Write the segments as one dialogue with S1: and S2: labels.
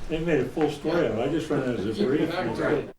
S1: They made a full story of it. I just read it as a brief. And it's good.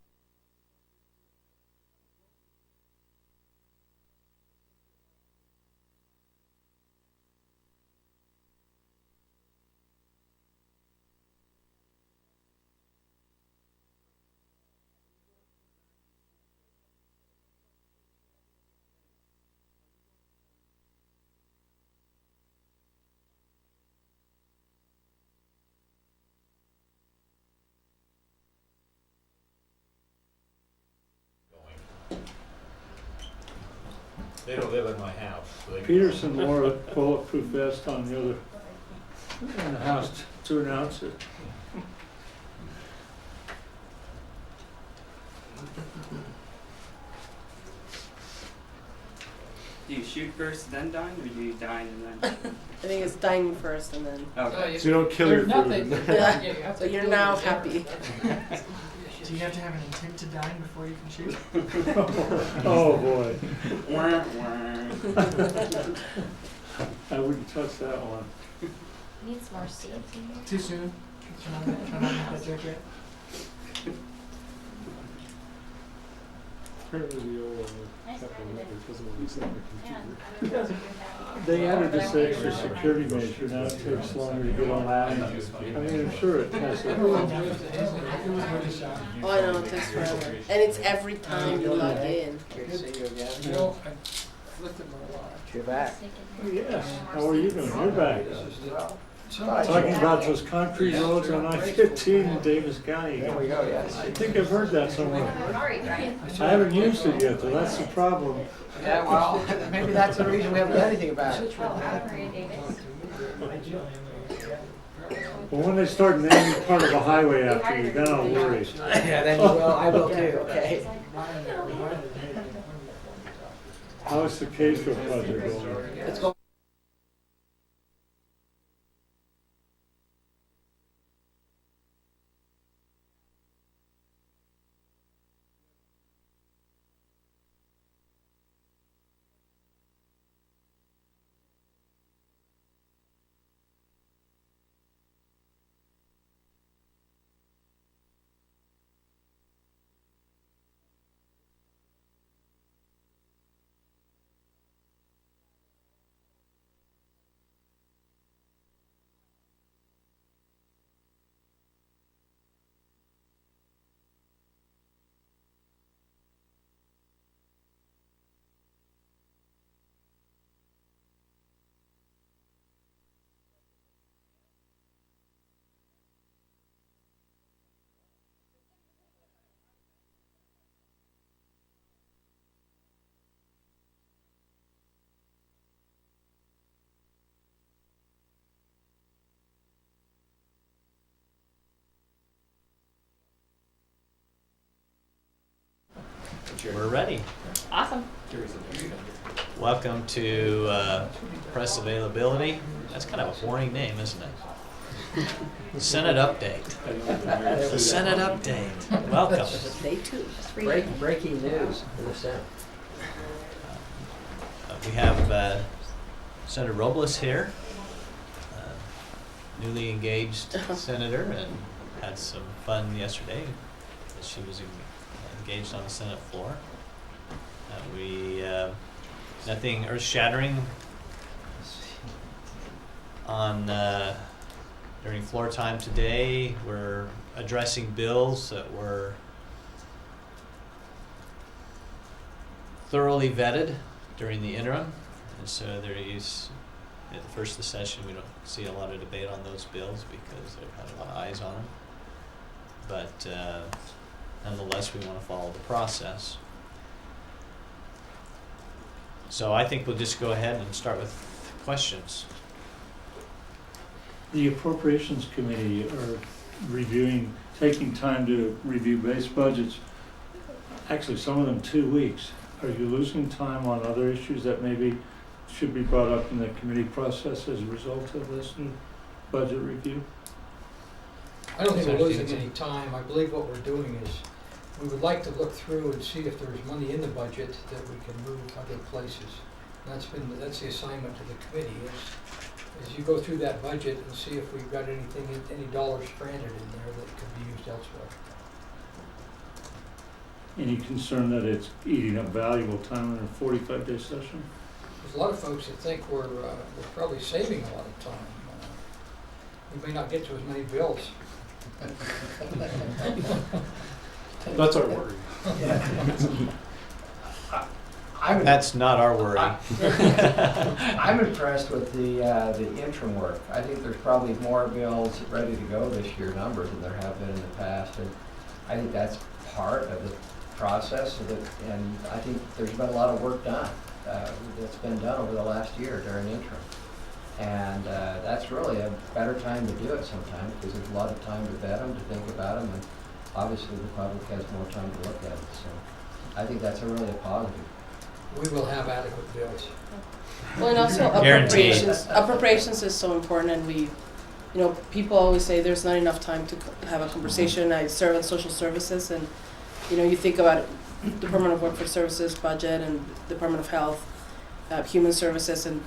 S2: They don't live in my house. So they
S1: Peterson wore a bulletproof vest on the other in the house to announce it.
S3: Do you shoot first, then dine, or do you dine and then?
S4: I think it's dying first and then.
S3: Okay.
S1: So you don't kill your food.
S4: Yeah. So you're now happy.
S5: Do you have to have an intent to dine before you can shoot?
S1: Oh boy.
S3: Wah, wah.
S1: I wouldn't touch that one.
S6: Needs more safety.
S5: Too soon? Try not to have that joke yet?
S7: Apparently the old capital network doesn't want to send the computer.
S1: They added this extra security measure. Now it takes longer to get online. I mean, I'm sure it has to.
S4: Oh, I know, it takes forever. And it's every time you log in.
S8: Good to see you again.
S5: You know, I lifted my watch.
S8: You're back.
S1: Yes. How are you doing? You're back.
S5: Well,
S1: Talking about those concrete roads on I-15 in Davis County.
S8: There we go, yes.
S1: I think I've heard that somewhere.
S6: Sorry, Brian.
S1: I haven't used it yet, though. That's the problem.
S8: Yeah, well, maybe that's the reason we haven't done anything about it.
S6: Oh, Maria Davis.
S1: Well, when they start naming part of a highway after you, then I'll worry.
S8: Yeah, then you will, I will too, okay?
S1: How's the Castrol project going?
S8: It's going.
S9: We're ready.
S6: Awesome.
S9: Welcome to press availability. That's kind of a boring name, isn't it? Senate update. The Senate update. Welcome.
S4: Day 2.
S8: Breaking news in the Senate.
S9: We have Senator Robles here, newly engaged senator, and had some fun yesterday. She was engaged on the Senate floor. Nothing earth-shattering on during floor time today. We're addressing bills that were thoroughly vetted during the interim, and so there is, at the first of the session, we don't see a lot of debate on those bills because they've had a lot of eyes on them. But nonetheless, we want to follow the process. So I think we'll just go ahead and start with questions.
S1: The Appropriations Committee are taking time to review base budgets. Actually, some of them 2 weeks. Are you losing time on other issues that maybe should be brought up in the committee process as a result of this new budget review?
S5: I don't think we're losing any time. I believe what we're doing is, we would like to look through and see if there's money in the budget that we can move other places. That's the assignment to the committee, is is you go through that budget and see if we've got anything, any dollars stranded in there that could be used elsewhere.
S1: Any concern that it's eating up valuable time in a 45-day session?
S5: There's a lot of folks that think we're probably saving a lot of time. We may not get to as many bills.
S7: That's our worry.
S9: That's not our worry.
S8: I'm impressed with the interim work. I think there's probably more bills ready to go this year, numbers, than there have been in the past. And I think that's part of the process of it. And I think there's been a lot of work done that's been done over the last year during interim. And that's really a better time to do it sometimes, because there's a lot of time to vet them, to think about them, and obviously the public has more time to look at it. So I think that's really a positive.
S5: We will have adequate bills.
S4: Well, and also
S9: Guaranteed.
S4: appropriations is so important, and we, people always say there's not enough time to have a conversation. I serve in social services, and, you think about Department of Workforce Services budget and Department of Health, Human Services, and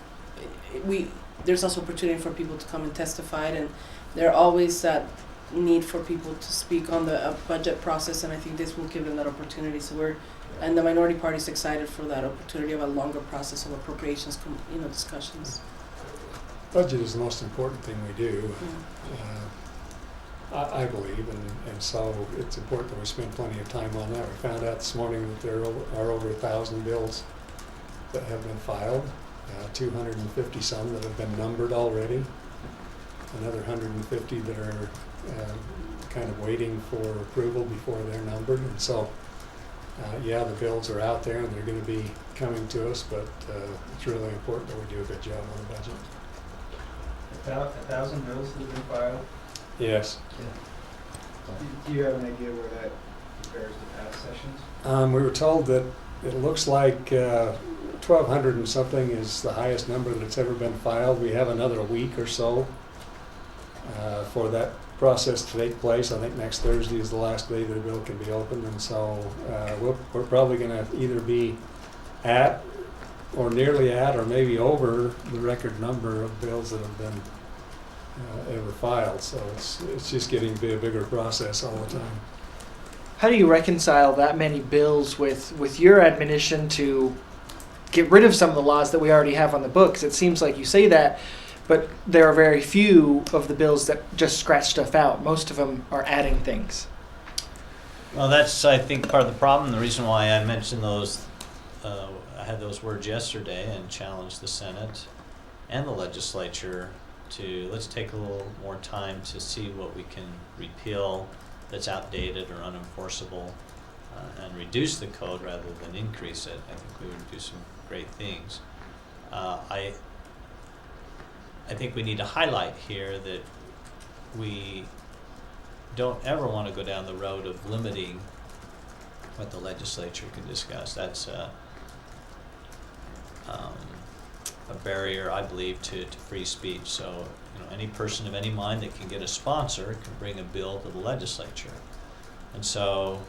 S4: there's also opportunity for people to come and testify, and there are always that need for people to speak on the budget process, and I think this will give them that opportunity. So and the minority party is excited for that opportunity of a longer process of appropriations, discussions.
S7: Budget is the most important thing we do,
S4: Mm.
S7: I believe, and so it's important that we spend plenty of time on that. We found out this morning that there are over 1,000 bills that have been filed, 250 some that have been numbered already, another 150 that are kind of waiting for approval before they're numbered. And so, the bills are out there and they're going to be coming to us, but it's really important that we do a good job on the budget.
S10: 1,000 bills that have been filed?
S7: Yes.
S10: Do you have an idea where that compares to past sessions?
S7: We were told that it looks like 1,200 and something is the highest number that's ever been filed. We have another week or so for that process to take place. I think next Thursday is the last day that a bill can be opened, and so we're probably going to either be at or nearly at or maybe over the record number of bills that have been ever filed. So it's just getting to be a bigger process all the time.
S8: How do you reconcile that many bills with your admonition to get rid of some of the laws that we already have on the books? It seems like you say that, but there are very few of the bills that just scratch stuff out. Most of them are adding things.
S9: Well, that's, I think, part of the problem. The reason why I mentioned those, I had those words yesterday and challenged the Senate and the legislature to, let's take a little more time to see what we can repeal that's outdated or unenforceable, and reduce the code rather than increase it. I think we would do some great things. I think we need to highlight here that we don't ever want to go down the road of limiting what the legislature can discuss. That's a barrier, I believe, to free speech. So, any person of any mind that can get a sponsor can bring a bill to the legislature. And so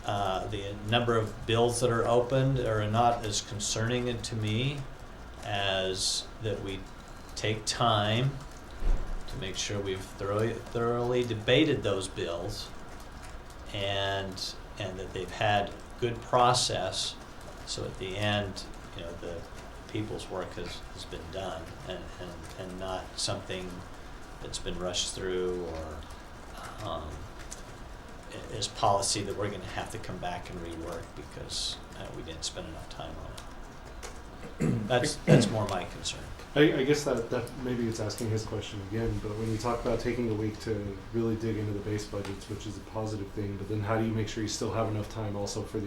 S9: the number of bills that are opened are not as concerning to me as that we take time to make sure we've thoroughly debated those bills and that they've had good process, so at the end, the people's work has been done and not something that's been rushed through or is policy that we're going to have to come back and rework because we didn't spend enough time on it. That's more my concern.
S7: I guess that maybe it's asking his question again, but when you talk about taking a week to really dig into the base budgets, which is a positive thing, but then how do you make sure you still have enough time also for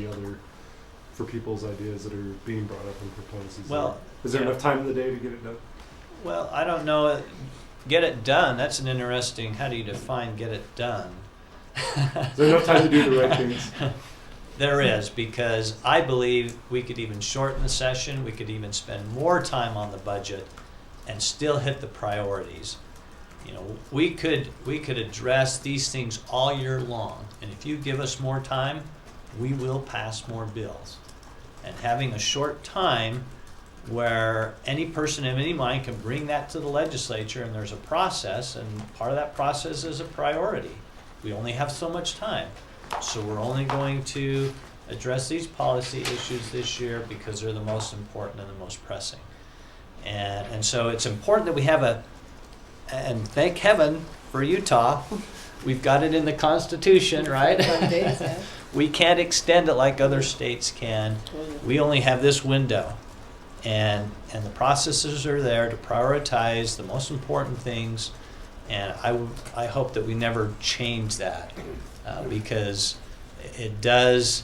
S7: people's ideas that are being brought up and proposed? Is there enough time in the day to get it done?
S9: Well, I don't know. Get it done, that's an interesting, how do you define get it done?
S7: Is there enough time to do the right things?
S9: There is, because I believe we could even shorten the session, we could even spend more time on the budget and still hit the priorities. We could address these things all year long, and if you give us more time, we will pass more bills. And having a short time where any person of any mind can bring that to the legislature, and there's a process, and part of that process is a priority. We only have so much time, so we're only going to address these policy issues this year because they're the most important and the most pressing. And so it's important that we have and thank heaven for Utah, we've got it in the Constitution, right?
S4: 45 days, yeah.
S9: We can't extend it like other states can. We only have this window. And the processes are there to prioritize the most important things. And I hope that we never change that because it does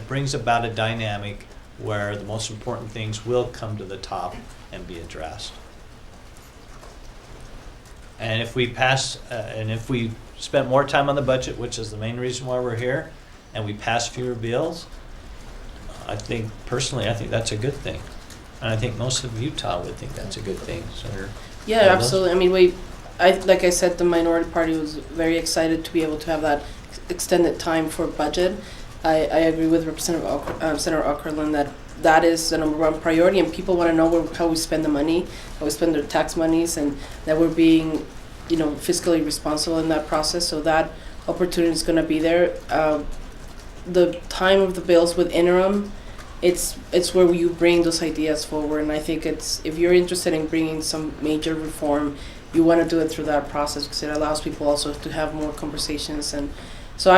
S9: brings about a dynamic where the most important things will come to the top and be addressed. And if we if we spent more time on the budget, which is the main reason why we're here, and we pass fewer bills, I think that's a good thing. And I think most of Utah would think that's a good thing. Senator
S4: Yeah,
S9: Douglas?
S4: absolutely. I mean, like I said, the minority party was very excited to be able to have that extended time for budget. I agree with Representative Senator Okerlund that is the number one priority, and people want to know how we spend the money, how we spend their tax monies, and that we're being, fiscally responsible in that process. So that opportunity is going to be there. The time of the bills with interim, it's where you bring those ideas forward, and I think if you're interested in bringing some major reform, you want to do it through that process because it allows people also to have more conversations. And so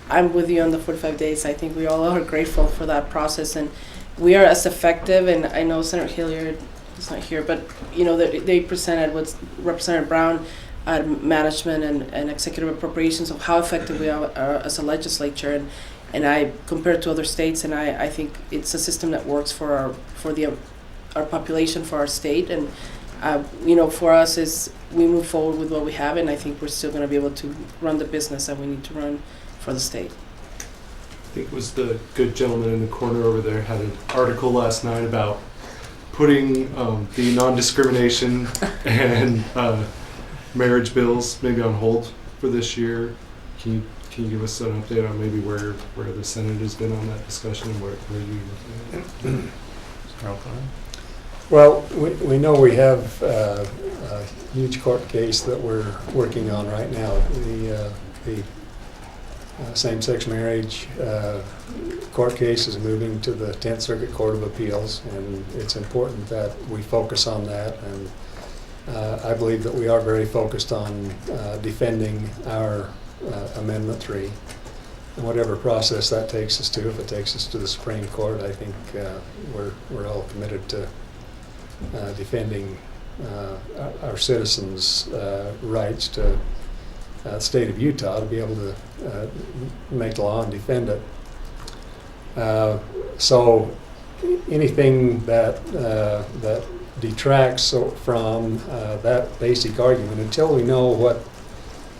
S4: I'm with you on the 45 days. I think we all are grateful for that process, and we are as effective. And I know Senator Hilliard is not here, but they presented with Representative Brown management and executive appropriations of how effective we are as a legislature, and I compare it to other states, and I think it's a system that works for our population, for our state, and for us is we move forward with what we have, and I think we're still going to be able to run the business that we need to run for the state.
S11: I think it was the good gentleman in the corner over there had an article last night about putting the non-discrimination and marriage bills maybe on hold for this year. Can you give us an update on maybe where the Senate has been on that discussion and where you looking at it?
S7: Well, we know we have a huge court case that we're working on right now. The same-sex marriage court case is moving to the 10th Circuit Court of Appeals, and it's important that we focus on that. And I believe that we are very focused on defending our Amendment 3. And whatever process that takes us to, if it takes us to the Supreme Court, I think we're all committed to defending our citizens' rights to the state of Utah to be able to make law and defend it. So anything that detracts from that basic argument, until we know what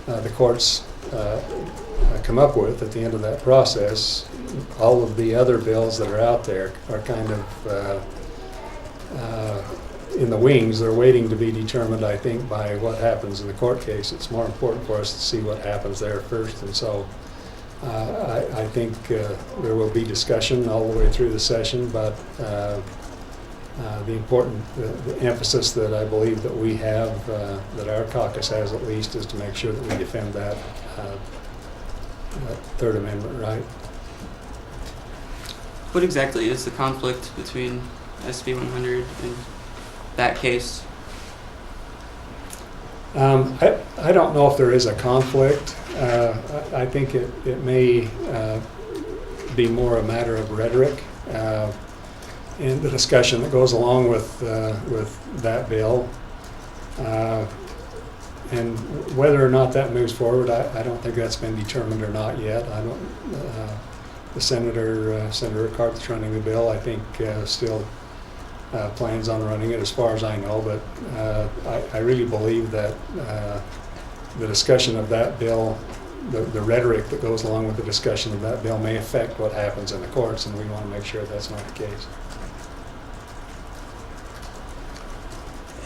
S7: the courts come up with at the end of that process, all of the other bills that are out there are kind of in the wings. They're waiting to be determined, I think, by what happens in the court case. It's more important for us to see what happens there first. And so I think there will be discussion all the way through the session, but the emphasis that I believe that we have, that our caucus has at least, is to make sure that we defend that Third Amendment right.
S3: What exactly is the conflict between SB 100 and that case?
S7: I don't know if there is a conflict. I think it may be more a matter of rhetoric in the discussion that goes along with that bill. And whether or not that moves forward, I don't think that's been determined or not yet. I don't. The Senator Cart's running the bill. I think still plans on running it, as far as I know. But I really believe that the discussion of that bill, the rhetoric that goes along with the discussion of that bill, may affect what happens in the courts, and we want to make sure that's not the case.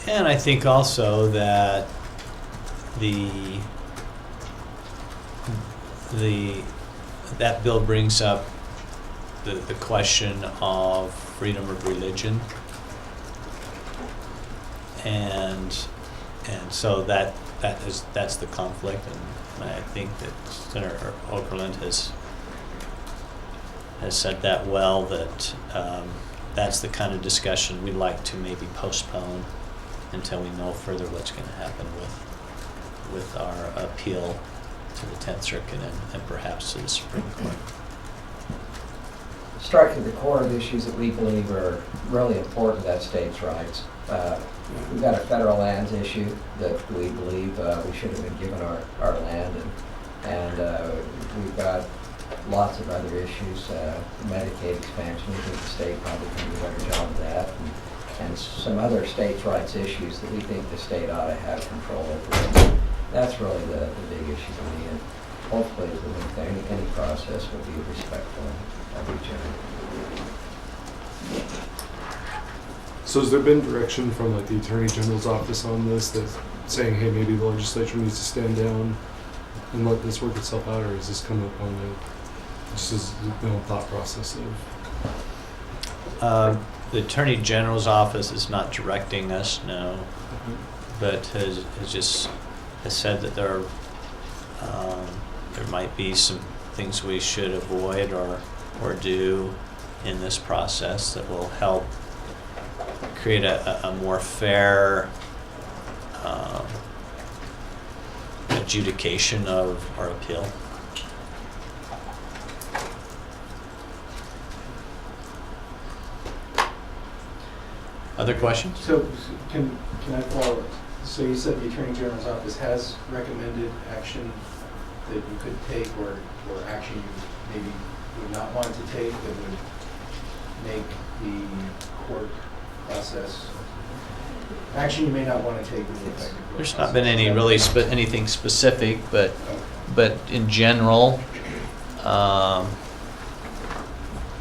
S9: And I think also that the that bill brings up the question of freedom of religion. And so that's the conflict, and I think that Senator Okerlund has said that well, that that's the kind of discussion we'd like to maybe postpone until we know further what's going to happen with our appeal to the 10th Circuit and perhaps to the Supreme Court.
S8: Striking the core of the issues that we believe are really important, that states' rights. We've got a federal lands issue that we believe we should have been given our land, and we've got lots of other issues, Medicaid expansion. We think the state probably can do a better job of that, and some other states' rights issues that we think the state ought to have control over. That's really the big issue to me, and hopefully any process will be respectful of each other.
S11: So has there been direction from like the Attorney General's office on this, that saying, hey, maybe the legislature needs to stand down and let this work itself out, or has this come up on just as thought process of?
S9: The Attorney General's office is not directing us, no, but has said that there might be some things we should avoid or do in this process that will help create a more fair adjudication of our appeal. Other questions?
S10: So can I follow? So you said the Attorney General's office has recommended action that you could take, or action you maybe would not want to take, that would make the court process, action you may not want to take in the effective court
S9: There's
S10: process.
S9: not been any really anything specific, but in general,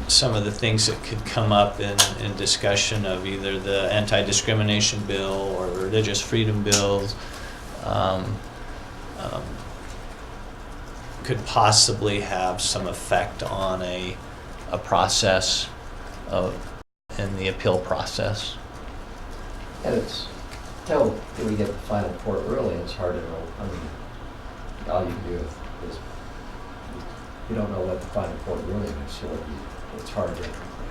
S9: some of the things that could come up in discussion of either the anti-discrimination bill or religious freedom bills could possibly have some effect on a process in the appeal process.
S8: And it's, until we get the final court ruling, it's hard to know. I mean, all you can do is, you don't know what the final court ruling is, so it's hard to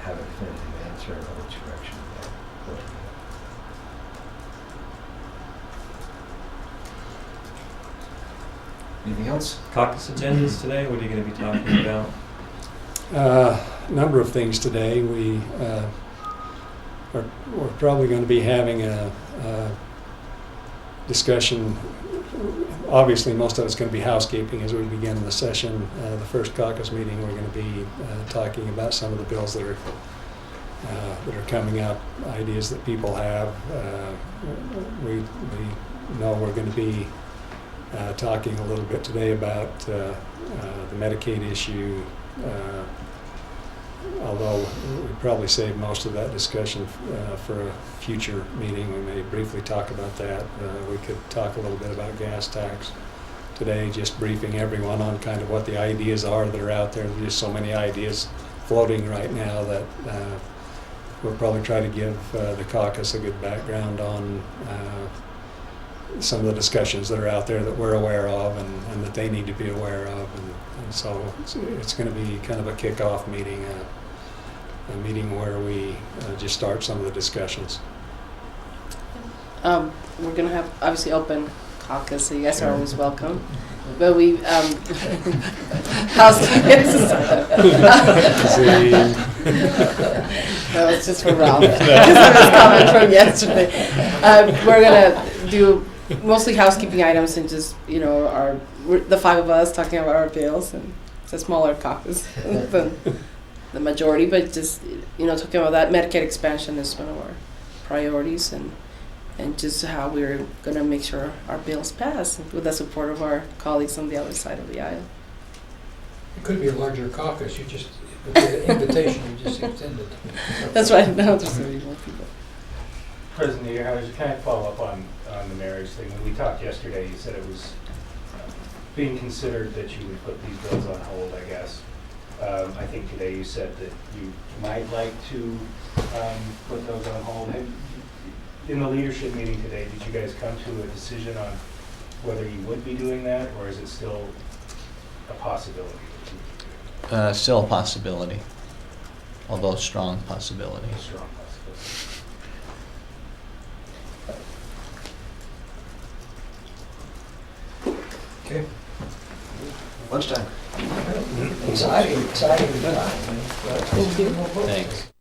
S8: have a definitive answer in which direction to go.
S12: Anything else? Caucus agendas today? What are you going to be talking about?
S7: Number of things today. We're probably going to be having a discussion. Obviously, most of it's going to be housekeeping as we begin the session. The first caucus meeting, we're going to be talking about some of the bills that are coming up, ideas that people have. We know we're going to be talking a little bit today about the Medicaid issue. Although we probably save most of that discussion for a future meeting. We may briefly talk about that. We could talk a little bit about gas tax today, just briefing everyone on kind of what the ideas are that are out there. There's just so many ideas floating right now that we'll probably try to give the caucus a good background on some of the discussions that are out there that we're aware of and that they need to be aware of. And so it's going to be kind of a kickoff meeting, a meeting where we just start some of the discussions.
S4: We're going to have obviously open caucus, so you guys are always welcome. But we housekeeping. That was just for Ralph. Because of his comment from yesterday. We're going to do mostly housekeeping items and just, we're the five of us talking about our bills, and it's a smaller caucus than the majority, but just, talking about that. Medicaid expansion is one of our priorities, and just how we're going to make sure our bills pass with the support of our colleagues on the other side of the aisle.
S5: It could be a larger caucus, with the invitation you just extended.
S4: That's right, now there's so many more people.
S10: President Earhart, can I follow up on the marriage thing? When we talked yesterday, you said it was being considered that you would put these bills on hold, I guess. I think today you said that you might like to put those on hold. In the leadership meeting today, did you guys come to a decision on whether you would be doing that, or is it still a possibility that you would do it?
S9: Still a possibility, although a strong possibility.
S10: A strong possibility.
S5: Okay.
S8: Lunchtime.
S5: Exciting time.
S9: Thanks.